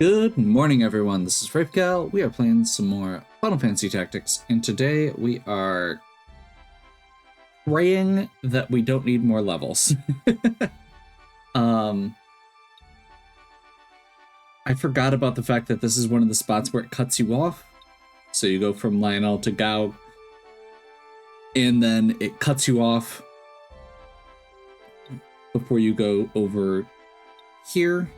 Good morning, everyone. This is Frapcal. We are playing some more Final Fantasy Tactics, and today we are praying that we don't need more levels. I forgot about the fact that this is one of the spots where it cuts you off. So you go from Lionel to Gao, and then it cuts you off before you go over here.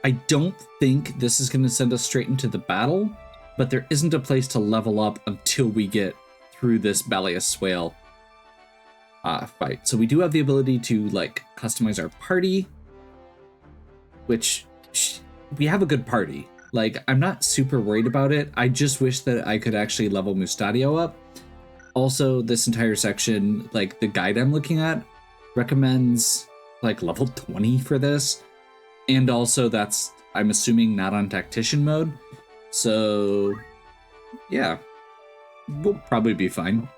I don't think this is going to send us straight into the battle, but there isn't a place to level up until we get through this Balius Swale fight. So we do have the ability to customize our party, which we have a good party. I'm not super worried about it. I just wish that I could actually level Mustadio up. Also, this entire section, the guide I'm looking at, recommends level 20 for this. And also that's, I'm assuming, not on tactician mode. So yeah, we'll probably be fine.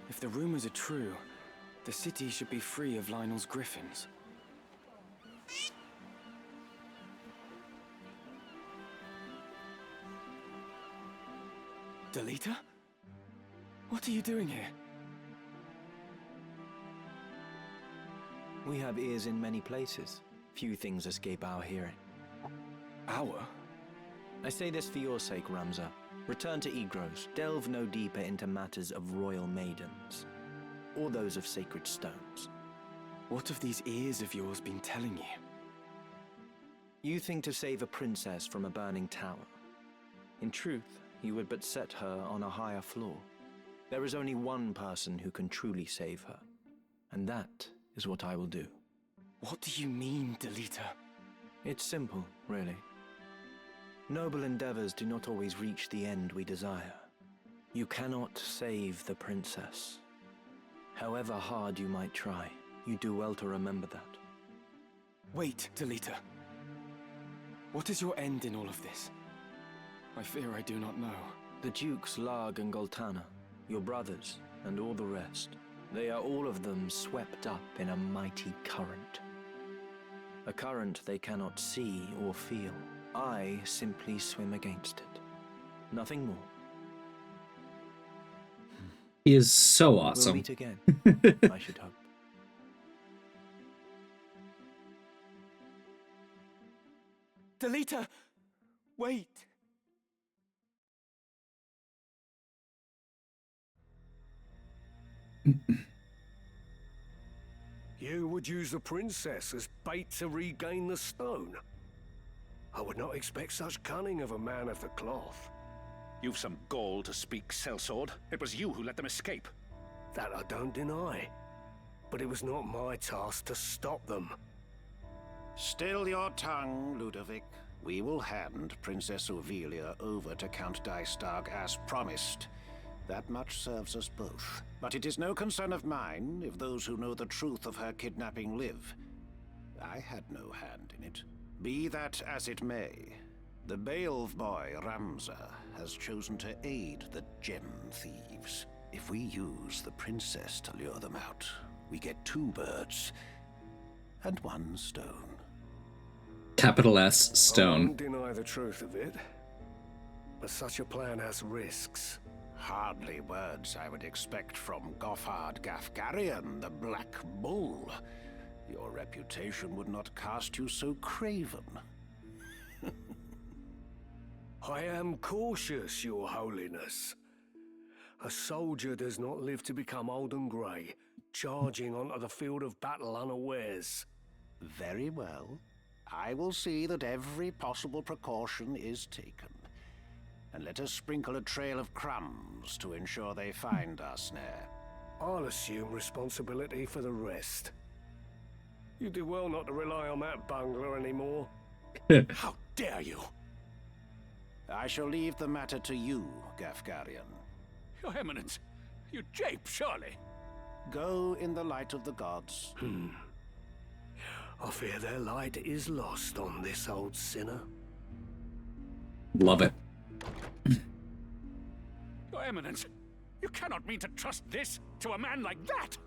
If the rumors are true, the city should be free of Lionel's griffins. Delita? What are you doing here? We have ears in many places. Few things escape our hearing. Our? I say this for your sake, Ramza. Return to Agrias. Delve no deeper into matters of royal maidens, or those of sacred stones. What have these ears of yours been telling you? You think to save a princess from a burning tower. In truth, you would but set her on a higher floor. There is only one person who can truly save her, and that is what I will do. What do you mean, Delita? It's simple, really. Noble endeavors do not always reach the end we desire. You cannot save the princess. However hard you might try, you do well to remember that. Wait, Delita. What is your end in all of this? I fear I do not know. The Dukes Larg and Goltana, your brothers, and all the rest, they are all of them swept up in a mighty current. A current they cannot see or feel. I simply swim against it. Nothing more. He is so awesome. We'll meet again, I should hope. Delita! Wait! You would use the princess as bait to regain the stone? I would not expect such cunning of a man of the cloth. You've some gall to speak, sellsword. It was you who let them escape. That I don't deny. But it was not my task to stop them. Still your tongue, Ludovic. We will hand Princess Ovelia over to Count Dystag as promised. That much serves us both. But it is no concern of mine if those who know the truth of her kidnapping live. I had no hand in it. Be that as it may, the Baelv boy, Ramza, has chosen to aid the gem thieves. If we use the princess to lure them out, we get two birds and one stone. Capital S, I stone. won't deny the truth of it. But such a plan has risks. Hardly words I would expect from Goffard Gafgarian, the Black Bull. Your reputation would not cast you so craven. I am cautious, your holiness. A soldier does not live to become old and grey, charging onto the field of battle unawares. Very well. I will see that every possible precaution is taken. And let us sprinkle a trail of crumbs to ensure they find our snare. I'll assume responsibility for the rest. You do well not to rely on that bungler anymore. How dare you! I shall leave the matter to you, Gafgarian. Your Eminence, you jape, surely. Go in the light of the gods. I fear their light is lost on this old sinner. Love it. Your Eminence, You cannot mean to trust this to a man like that!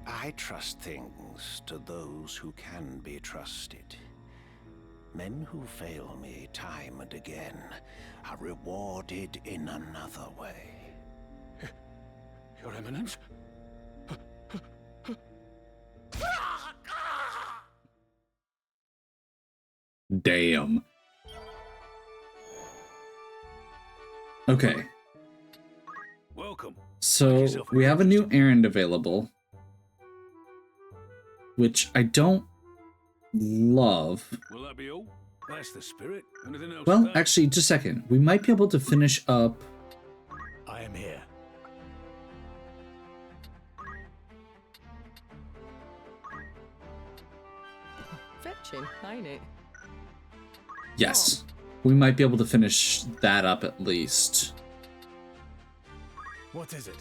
I trust things to those who can be trusted. Men who fail me time and again are rewarded in another way. Your Eminence? Damn. Okay. Welcome. So we have a new errand available, which I don't love. Will that be all? That's the spirit. Anything else? Well, actually, just a second. We might be able to finish up. I am here. Fetching, ain't it? Yes. We might be able to finish that up at least. What is it?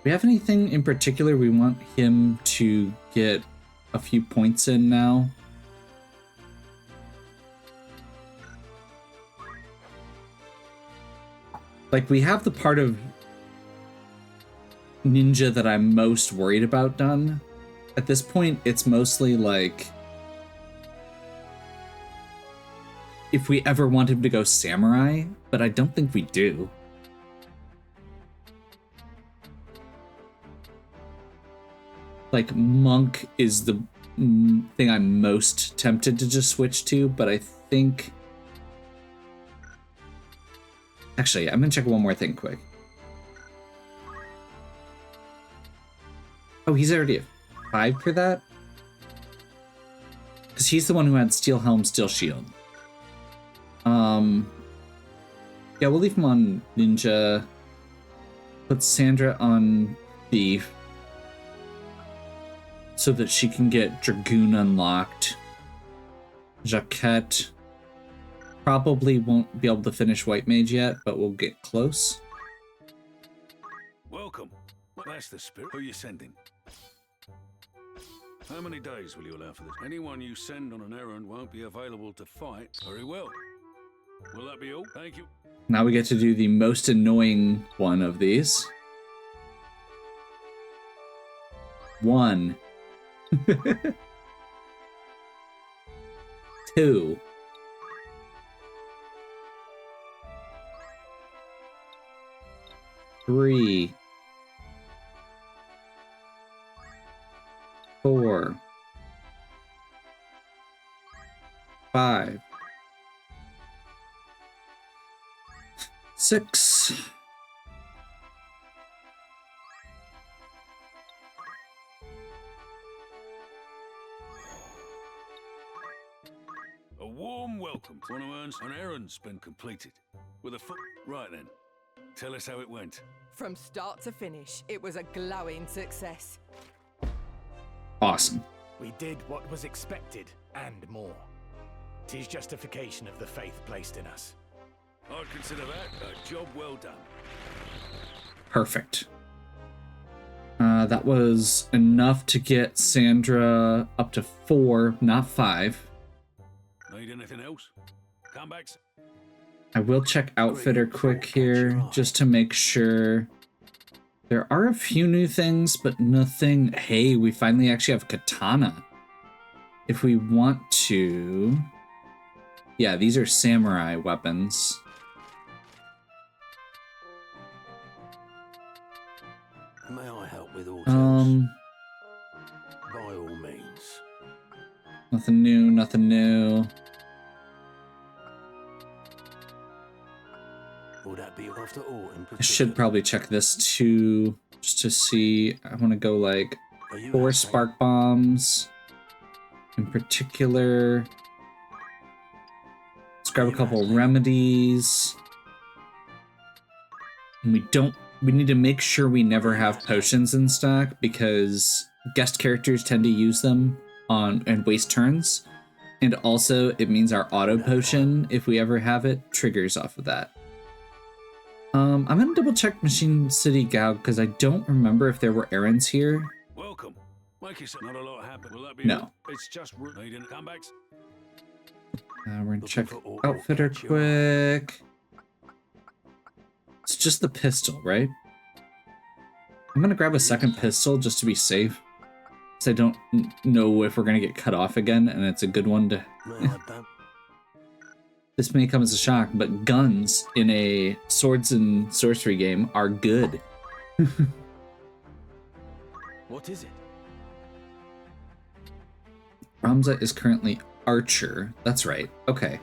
We have anything in particular we want him to get a few points in now? Like, we have the part of ninja that I'm most worried about done. At this point, it's mostly like, if we ever want him to go samurai, but I don't think we do. Like, monk is the thing I'm most tempted to just switch to, but I think... Actually, I'm gonna check one more thing quick. Oh, he's already at 5 for that? Because he's the one who had steel helm, steel shield. Yeah, we'll leave him on ninja. Put Sandra on thief, so that she can get dragoon unlocked. Jaquette probably won't be able to finish white mage yet, but we'll get close. Welcome. That's the spirit. Who are you sending? How many days will you allow for this? Anyone you send on an errand won't be available to fight. Very well. Will that be all? Thank you. Now we get to do the most annoying one of these. 1. 2. 3. 4. 5. 6. 'A warm welcome to one who earns an errand's been completed. With a foot. Right then. Tell us how it went. From start to finish, it was a glowing success. Awesome. We did what was expected, and more. 'Tis justification of the faith placed in us. I'd consider that a job well done. Perfect. That was enough to get Sandra up to 4, not 5. Need anything else? Come back. I will check Outfitter quick here, just to make sure. There are a few new things, but nothing... Hey, we finally actually have katana. If we want to... Yeah, these are samurai weapons. May I help with all By all means. Nothing new, nothing new. Will that be after all? I should probably check this too, just to see. I want to go like 4 spark bombs in particular. Let's grab a couple remedies. And we need to make sure we never have potions in stock, because guest characters tend to use them and waste turns. And also it means our auto potion, if we ever have it, triggers off of that. I'm gonna double check Machine City Gao, because I don't remember if there were errands here. Welcome. Make it not a lot happen. Will that be No. all? It's just needing comebacks. We're gonna check outfitter quick. It's just the pistol, right? I'm gonna grab a second pistol just to be safe. Because I don't know if we're gonna get cut off again, and it's a good one to... This may come as a shock, but guns in a swords and sorcery game are good. What is it? Ramza is currently archer. That's right. Okay.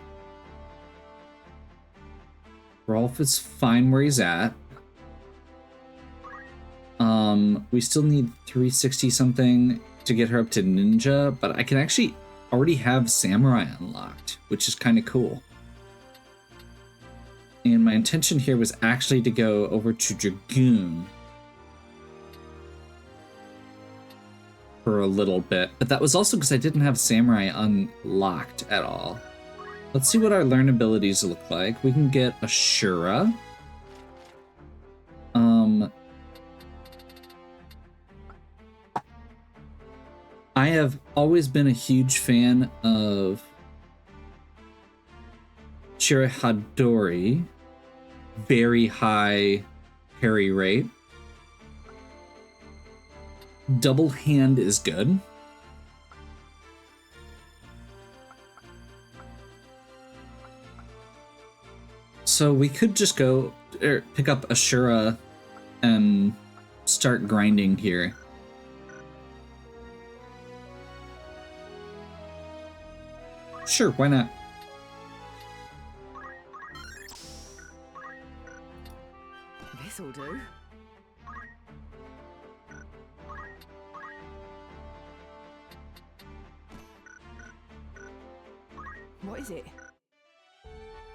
Rolf is fine where he's at. We still need 360 something to get her up to ninja, but I can actually already have samurai unlocked, which is kind of cool. And my intention here was actually to go over to dragoon for a little bit, but that was also because I didn't have samurai unlocked at all. Let's see what our learn abilities look like. We can get Ashura. I have always been a huge fan of Chirihadori. Very high parry rate. Double hand is good. So we could just go pick up Ashura and start grinding here. Sure, why not? This'll do. What is it?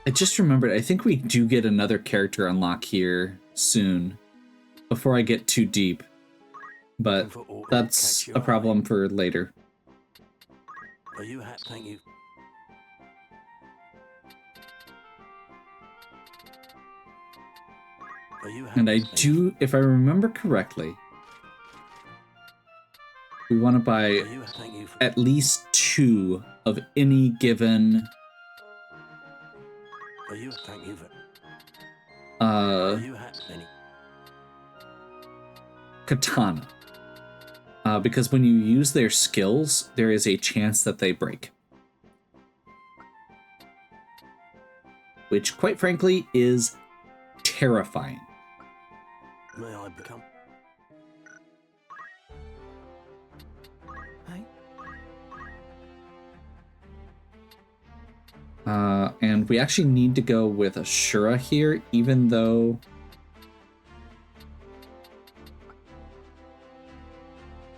I just remembered, I think we do get another character unlock here soon, before I get too deep. But that's a problem for later. Are you happy? Thank you. And I do, if I remember correctly, we want to buy at least 2 of any given katana. Because when you use their skills, there is a chance that they break. Which, quite frankly, is terrifying. May I become? And we actually need to go with Ashura here, even though...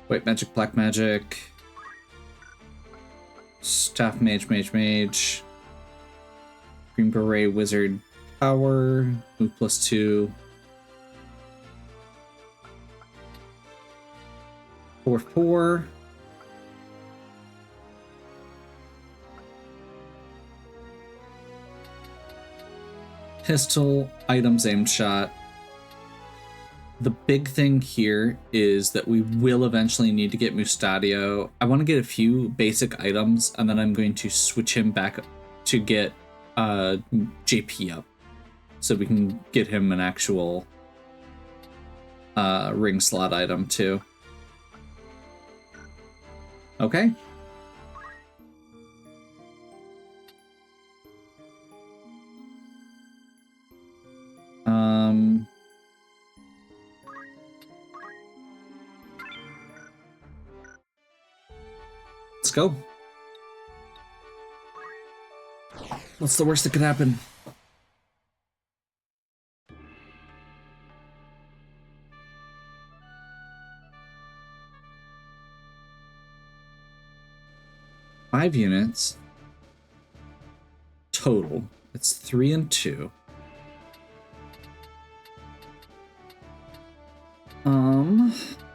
White magic, black magic... Staff mage, mage, mage... Green beret, wizard, power... Move +2... 4/4... Pistol, items, aim shot. The big thing here is that we will eventually need to get Mustadio. I want to get a few basic items, and then I'm going to switch him back to get JP up, so we can get him an actual ring slot item too. Okay. Let's go. What's the worst that could happen? Five units total. It's 3 and 2.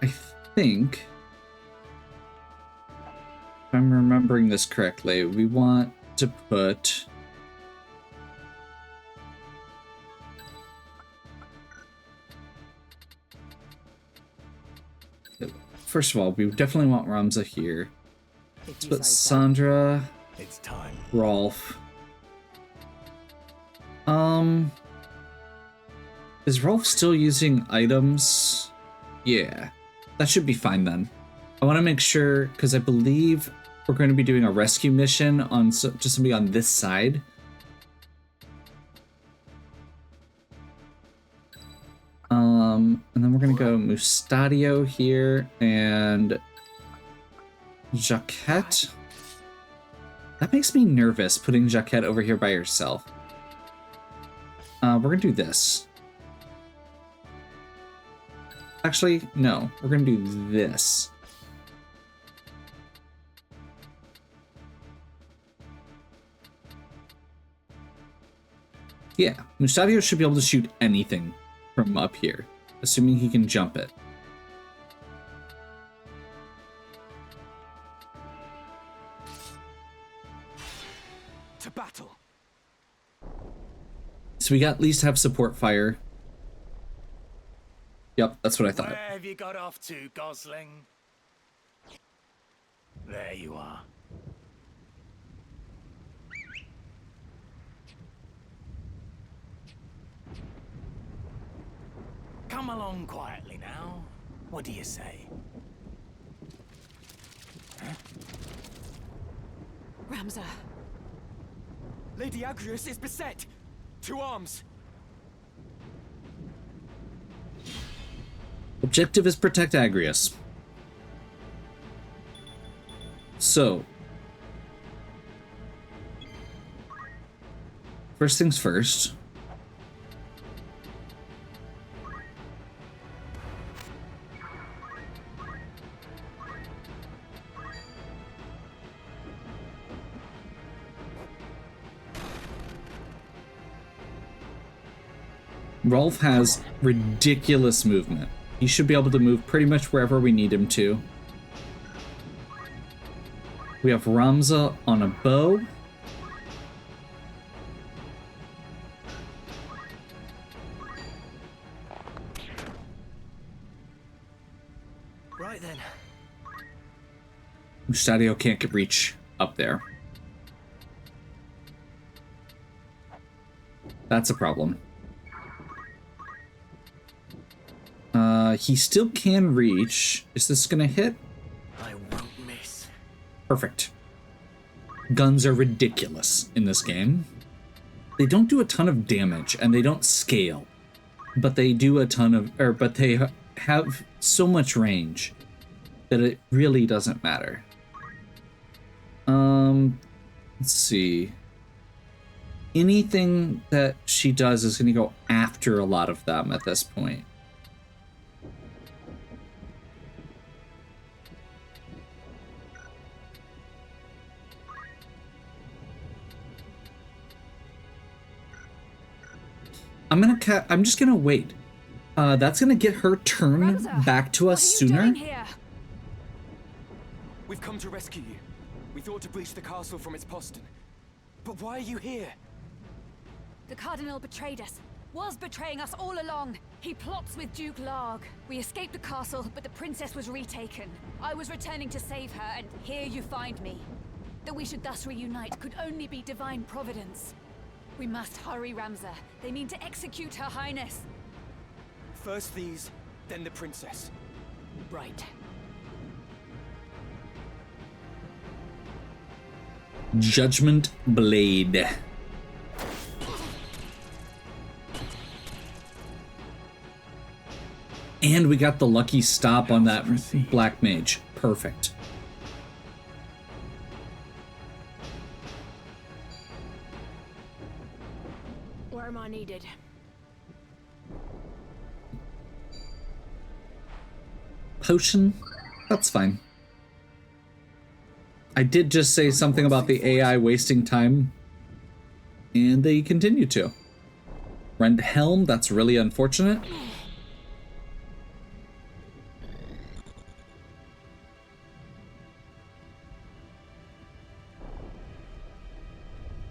I think, if I'm remembering this correctly, we want to put first of all, we definitely want Ramza here. Let's put Sandra It's time. Rolf. Is Rolf still using items? Yeah, that should be fine then. I want to make sure, because I believe we're going to be doing a rescue mission on just somebody on this side. And then we're going to go Mustadio here and Jaquette. That makes me nervous, putting Jaquette over here by herself. We're going to do this. Actually, no. We're going to do this. Yeah, Mustadio should be able to shoot anything from up here, assuming he can jump it. To battle. So we at least have support fire. Yep, that's what I thought. Where have you got off to, Gosling? There you are. Come along quietly now. What do you say? Huh? Ramza. Lady Agrias is beset. To arms. Objective is protect Agrias. So, first things first. Rolf has ridiculous movement. He should be able to move pretty much wherever we need him to. We have Ramza on a bow. Right then. Mustadio can't get reach up there. That's a problem. He still can reach. Is this gonna hit? I won't miss. Perfect. Guns are ridiculous in this game. They don't do a ton of damage and they don't scale, but they do a ton of, but they have so much range that it really doesn't matter. Let's see. Anything that she does is going to go after a lot of them at this point. I'm just gonna wait. That's gonna get her turn Ramza, back to us what are you sooner. doing here? We've come to rescue you. We thought to breach the castle from its postern. But why are you here? The Cardinal betrayed us. Was betraying us all along. He plots with Duke Larg. We escaped the castle, but the princess was retaken. I was returning to save her, and here you find me. That we should thus reunite could only be divine providence. We must hurry, Ramza. They mean to execute Her Highness. First these, then the princess. Right. Judgment Blade. And we got the lucky stop on that Black Mage. Perfect. Where am I needed? Potion? That's fine. I did just say something about the AI wasting time, and they continue to. Rend Helm, that's really unfortunate.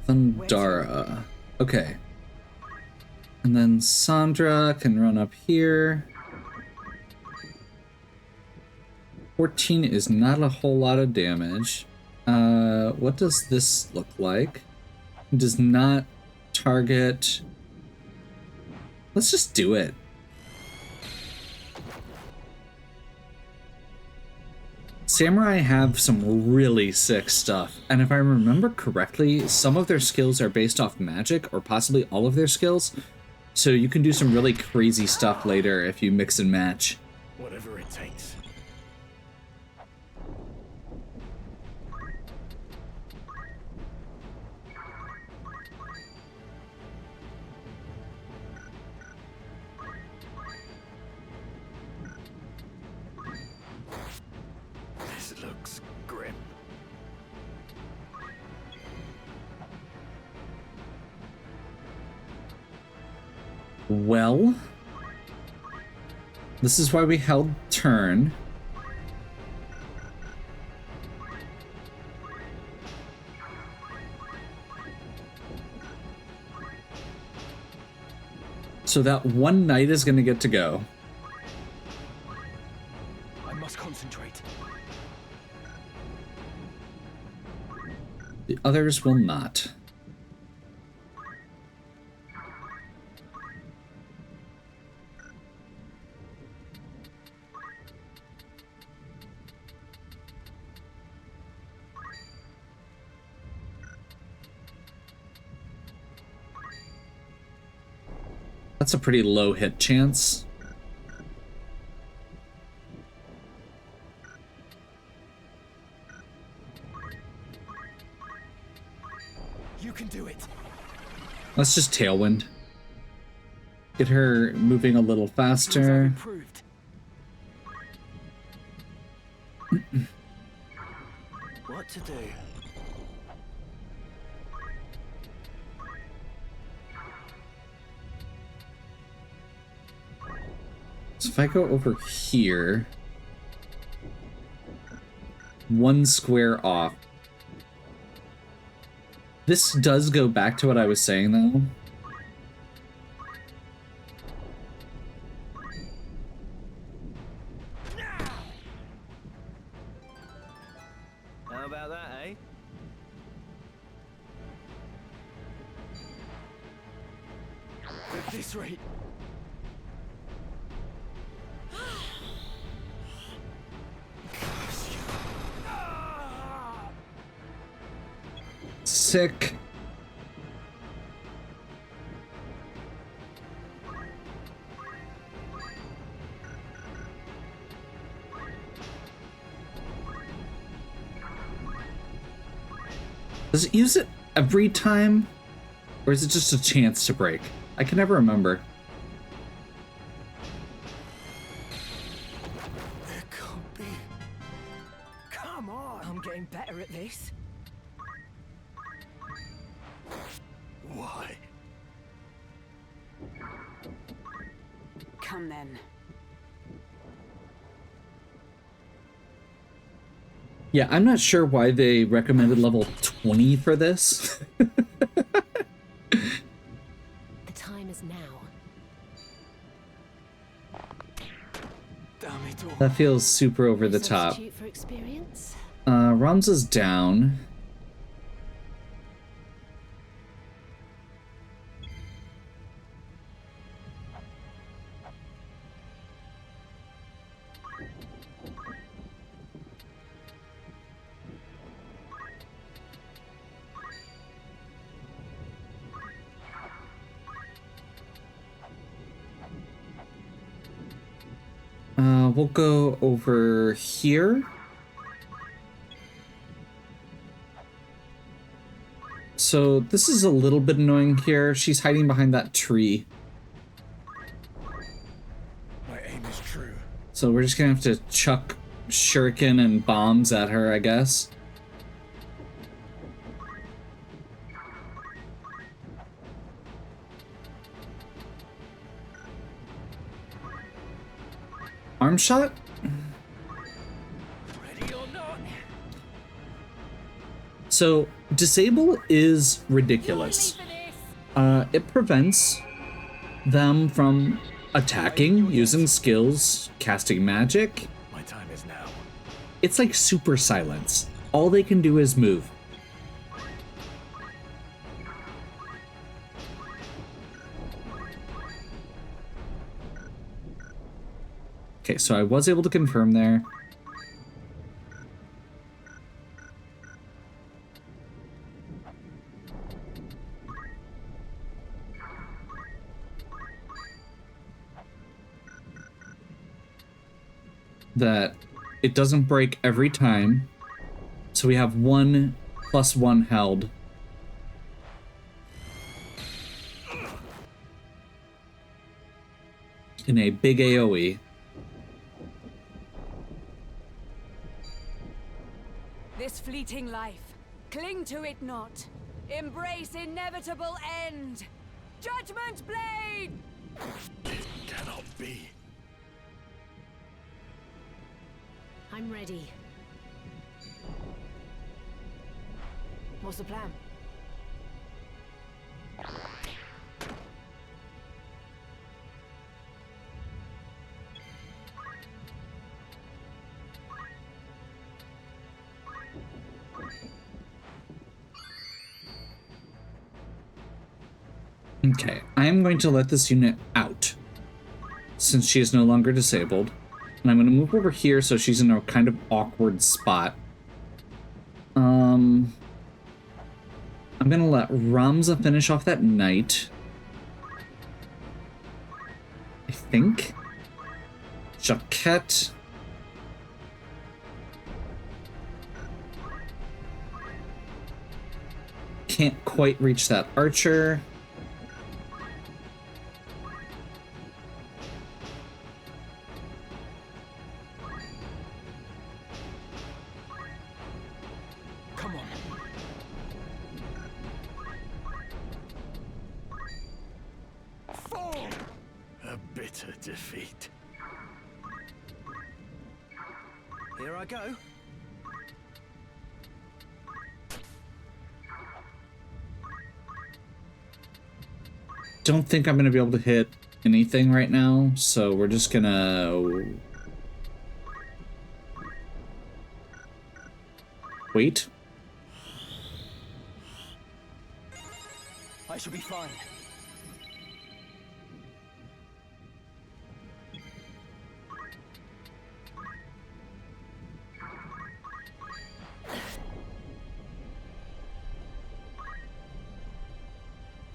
Thundara. Okay. And then Sandra can run up here. 14 is not a whole lot of damage. What does this look like? It does not target. Let's just do it. Samurai have some really sick stuff, and if I remember correctly, some of their skills are based off magic, or possibly all of their skills, so you can do some really crazy stuff later if you mix and match. Whatever it takes. This looks grim. Well, this is why we held turn. So that one knight is going to get to go. I must concentrate. The others will not. That's a pretty low hit chance. You can do it. Let's just Tailwind. Get her moving a little faster. Improved. What to do? So if I go over here, one square off. This does go back to what I was saying, though. How about that, eh? At this rate. Sick. Does it use it every time? Or is it just a chance to break? I can never remember. There can't be. Come on. I'm getting better at this. Why? Come then. Yeah, I'm not sure why they recommended level 20 for this. The time is now. Damn it all. That feels super over the top. Substitute for experience. Ramza's down. We'll go over here. So this is a little bit annoying here. She's hiding behind that tree. My aim is true. So we're just gonna have to chuck shuriken and bombs at her, I guess. Arm shot? Ready or not? So disable is ridiculous. It prevents them from attacking, using skills, casting magic. My time is now. It's like super silence. All they can do is move. Okay, so I was able to confirm there. That it doesn't break every time. So we have 1+1 held. In a big AoE. This fleeting life, cling to it not. Embrace inevitable end. Judgment Blade! It cannot be. I'm ready. What's the plan? Okay, I am going to let this unit out since she is no longer disabled. And I'm going to move over here so she's in a kind of awkward spot. I'm going to let Ramza finish off that knight. I think. Jaquette. Can't quite reach that archer. Come on. Fall! A bitter defeat. Here I go. Don't think I'm going to be able to hit anything right now, so we're just going to wait. I shall be fine.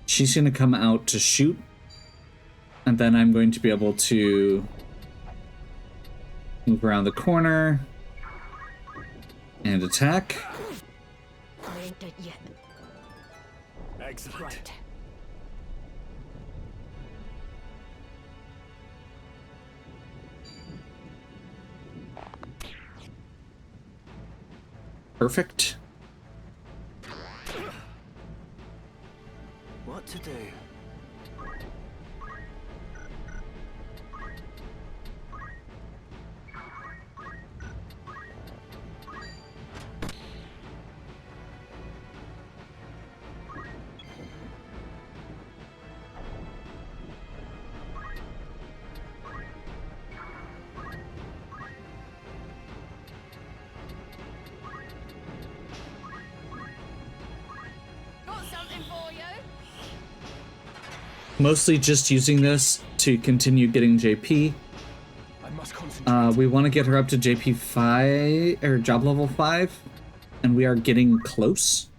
She's going to come out to shoot, and then I'm going to be able to move around the corner and attack. I ain't dead yet. Excellent. Right. Perfect. What to do? Got something for you? Mostly just using this to continue getting JP. I must concentrate. We want to get her up to JP 5 or job level 5, and we are getting close.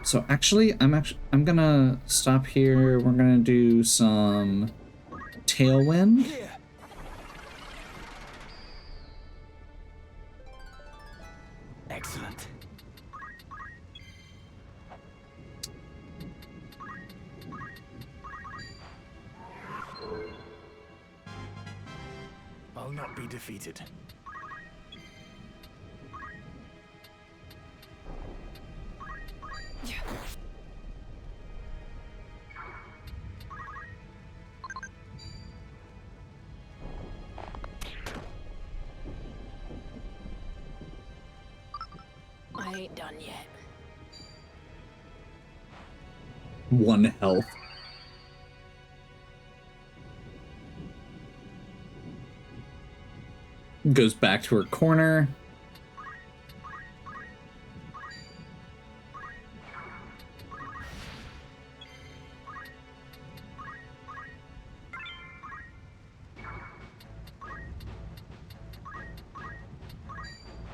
So actually, I'm gonna stop here. We're gonna do some tailwind. Here. Excellent. I'll not be defeated. I ain't done yet. 1 health. Goes back to her corner.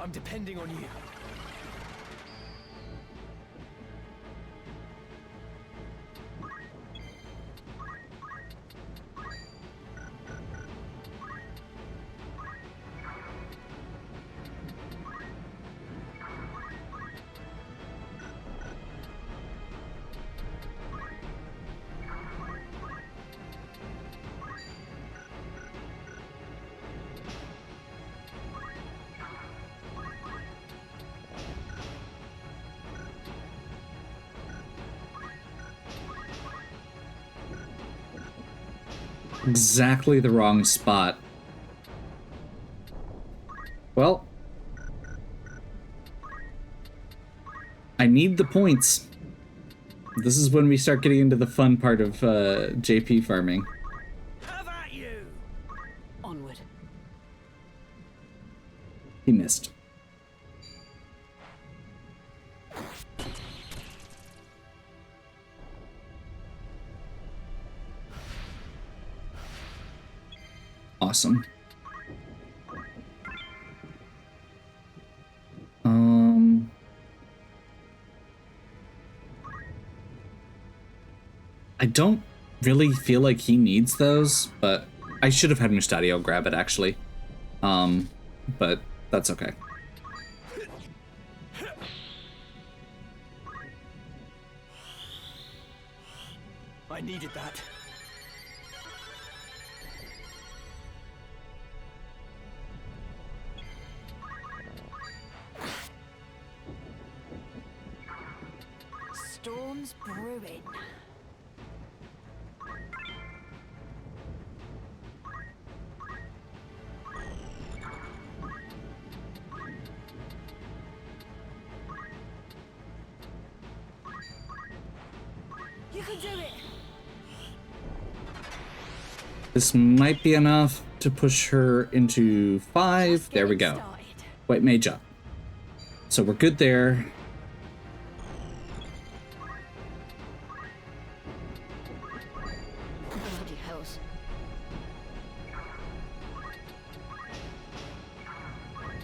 I'm depending on you. Exactly the wrong spot. Well, I need the points. This is when we start getting into the fun part of JP farming. How about you? Onward. He missed. Awesome. I don't really feel like he needs those, but I should have had Mustadio grab it actually. But that's okay. I needed that. Storm's brewing. You can do it. This might be enough to push her into 5. There we go. Started. White mage up. So we're good there. Bloody hells.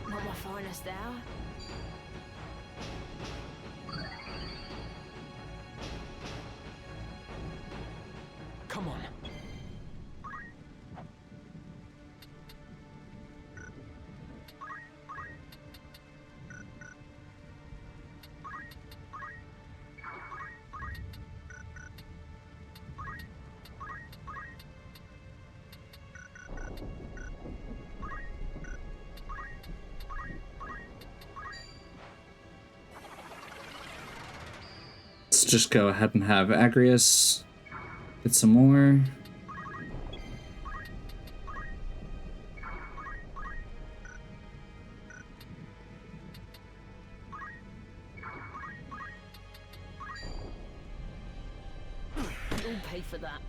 Not my finest hour. Come on. Let's just go ahead and have Agrias get some more. You'll pay for that.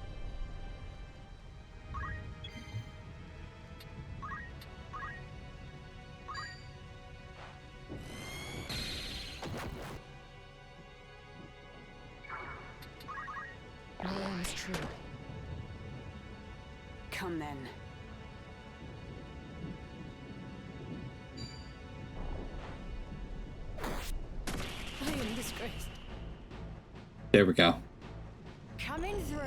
My aim is true. Come then. I am disgraced. There we go. Coming through.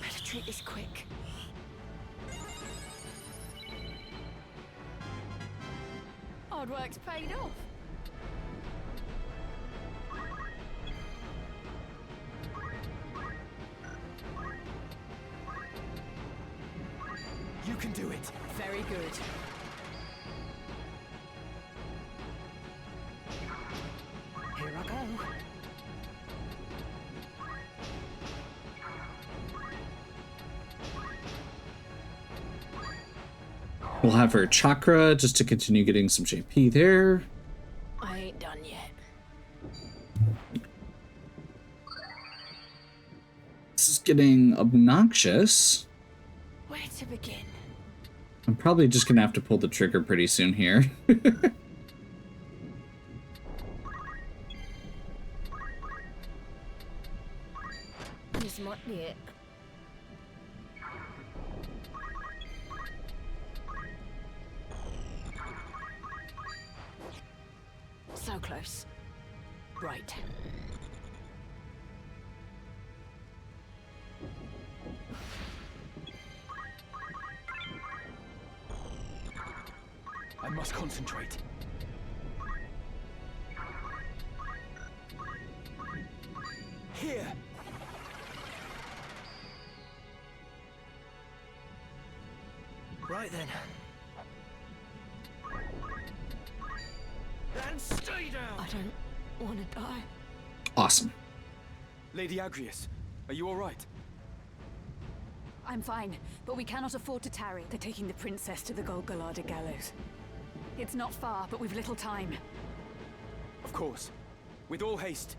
Better treat this quick. Hard work's paid off. You can do it. Very good. Here I go. We'll have her chakra just to continue getting some JP there. I ain't done yet. This is getting obnoxious. Where to begin? I'm probably just gonna have to pull the trigger pretty soon here. This might be it. How close? Right. I must concentrate. Here! Right then. And stay down! I don't want to die. Awesome. Lady Agrias, are you alright? I'm fine, but we cannot afford to tarry. They're taking the princess to the Golgolada gallows. It's not far, but we've little time. Of course. With all haste.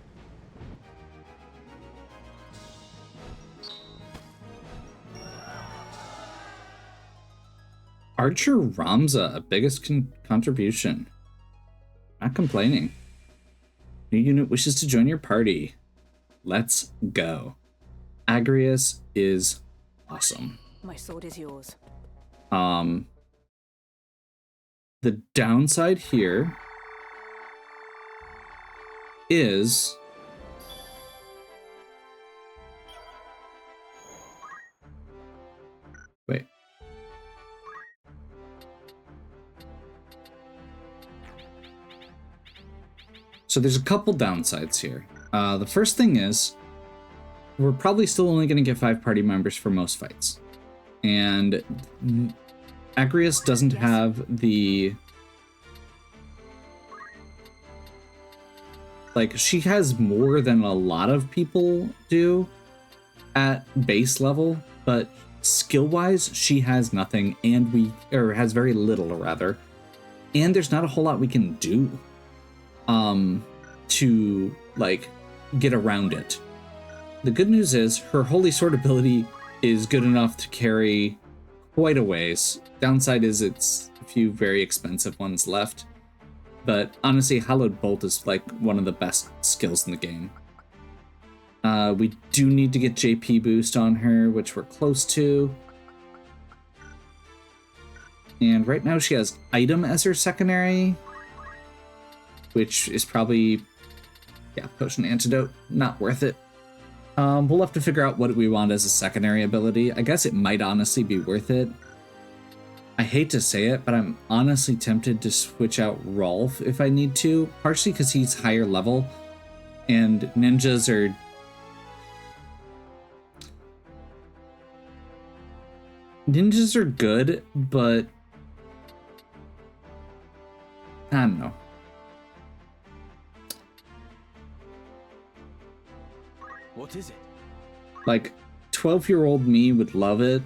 Archer Ramza, biggest contribution. Not complaining. New unit wishes to join your party. Let's go. Agrias is awesome. My sword is yours. The downside here is wait. So there's a couple downsides here. The first thing is we're probably still only going to get 5 party members for most fights. And Agrias doesn't have the... Like, she has more than a lot of people do at base level, but skill-wise, she has nothing, or has very little, rather. And there's not a whole lot we can do to, like, get around it. The good news is her Holy Sword ability is good enough to carry quite a ways. Downside is it's a few very expensive ones left. But honestly, Hallowed Bolt is like one of the best skills in the game. We do need to get JP boost on her, which we're close to. And right now she has Item as her secondary, which is probably, yeah, Potion Antidote, not worth it. We'll have to figure out what we want as a secondary ability. I guess it might honestly be worth it. I hate to say it, but I'm honestly tempted to switch out Rolf if I need to, partially because he's higher level, and ninjas are... Ninjas are good, but... I don't know. What is it? Like, 12-year-old me would love it.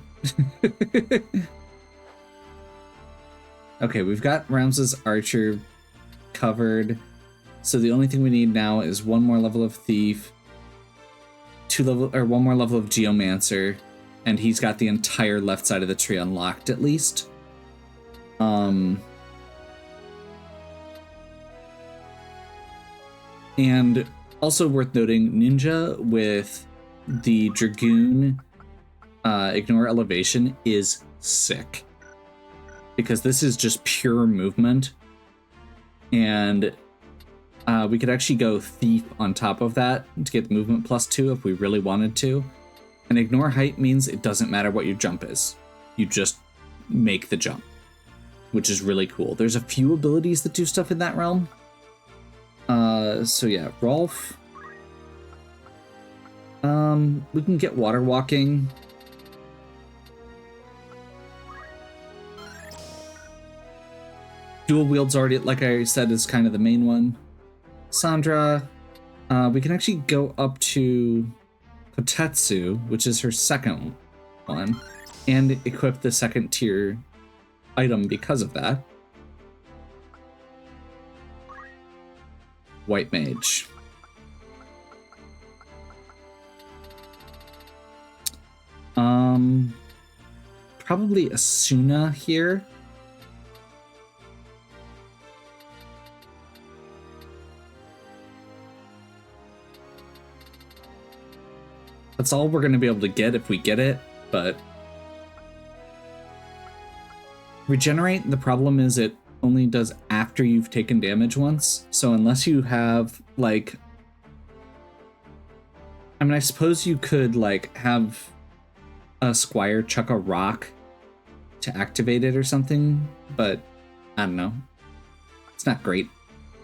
Okay, we've got Ramses Archer covered. So the only thing we need now is one more level of Thief, one more level of Geomancer, and he's got the entire left side of the tree unlocked at least. And also worth noting, Ninja with the Dragoon Ignore Elevation is sick. Because this is just pure movement. And we could actually go Thief on top of that to get movement +2 if we really wanted to. And Ignore Height means it doesn't matter what your jump is. You just make the jump, which is really cool. There's a few abilities that do stuff in that realm. So yeah, Rolf. We can get Water Walking. Dual Wield's already, like I said, is kind of the main one. Sandra. We can actually go up to Kotetsu, which is her second one, and equip the second tier item because of that. White Mage. Probably Asuna here. That's all we're going to be able to get if we get it, but... Regenerate, the problem is it only does after you've taken damage once. So unless you have, like... I mean, I suppose you could, like, have a squire chuck a rock to activate it or something, but I don't know. It's not great.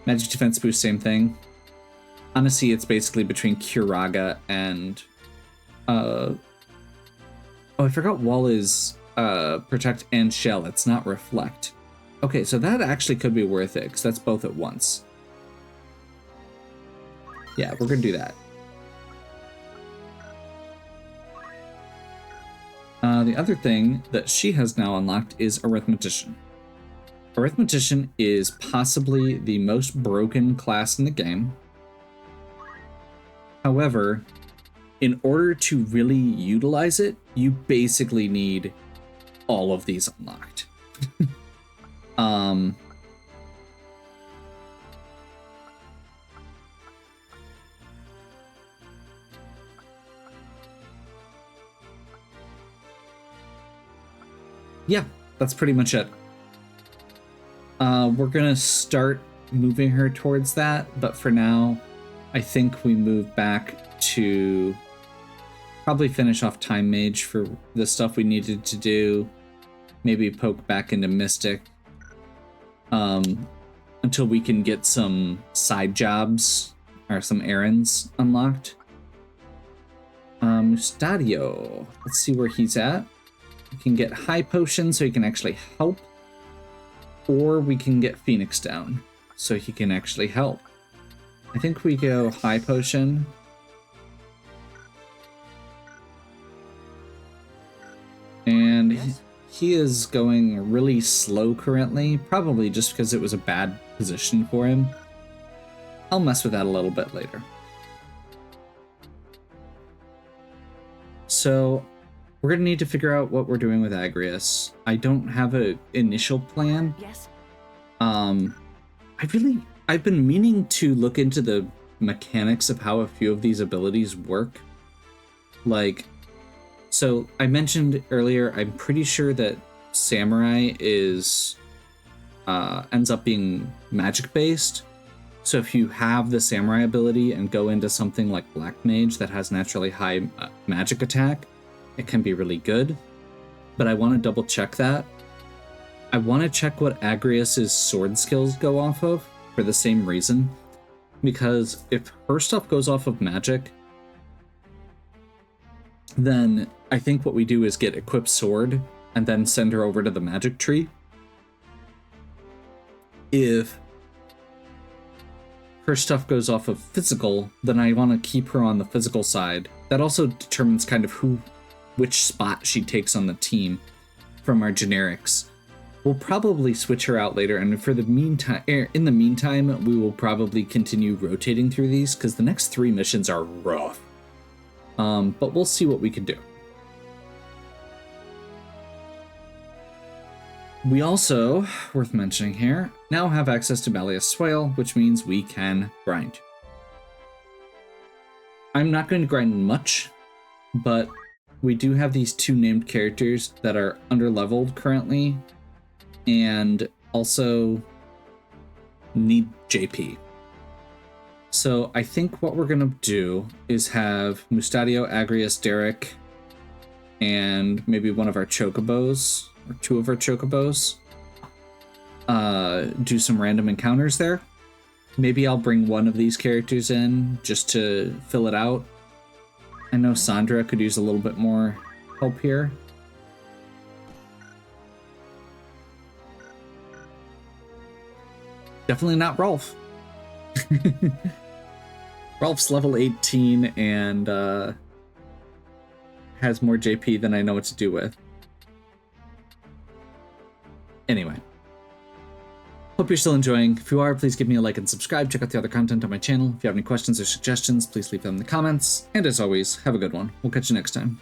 Magic defense boost, same thing. Honestly, it's basically between Curaga and... Oh, I forgot Wall is Protect and Shell. It's not Reflect. Okay, so that actually could be worth it, because that's both at once. Yeah, we're going to do that. The other thing that she has now unlocked is Arithmetician. Arithmetician is possibly the most broken class in the game. However, in order to really utilize it, you basically need all of these unlocked. Yeah, that's pretty much it. We're gonna start moving her towards that, but for now, I think we move back to probably finish off Time Mage for the stuff we needed to do. Maybe poke back into Mystic until we can get some side jobs or some errands unlocked. Mustadio, let's see where he's at. We can get High Potion so he can actually help, or we can get Phoenix down so he can actually help. I think we go High Potion. And Yes? he is going really slow currently, probably just because it was a bad position for him. I'll mess with that a little bit later. So we're going to need to figure out what we're doing with Agrias. I don't have an initial plan. Yes. I've been meaning to look into the mechanics of how a few of these abilities work. Like, so I mentioned earlier, I'm pretty sure that Samurai is ends up being magic based. So if you have the Samurai ability and go into something like Black Mage that has naturally high magic attack, it can be really good. But I want to double check that. I want to check what Agrias's sword skills go off of for the same reason. Because if her stuff goes off of magic, then I think what we do is get equipped sword and then send her over to the magic tree. If her stuff goes off of physical, then I want to keep her on the physical side. That also determines kind of which spot she takes on the team from our generics. We'll probably switch her out later, and for the meantime, in the meantime, we will probably continue rotating through these because the next 3 missions are rough. But we'll see what we can do. We also, worth mentioning here, now have access to Balia's Swale, which means we can grind. I'm not going to grind much, but we do have these 2 named characters that are underleveled currently, and also need JP. So I think what we're going to do is have Mustadio, Agrias, Derek, and maybe one of our Chocobos, or 2 of our Chocobos, do some random encounters there. Maybe I'll bring one of these characters in just to fill it out. I know Sandra could use a little bit more help here. Definitely not Rolf. Rolf's level 18 and has more JP than I know what to do with. Anyway. Hope you're still enjoying. If you are, please give me a like and subscribe. Check out the other content on my channel. If you have any questions or suggestions, please leave them in the comments. And as always, have a good one. We'll catch you next time.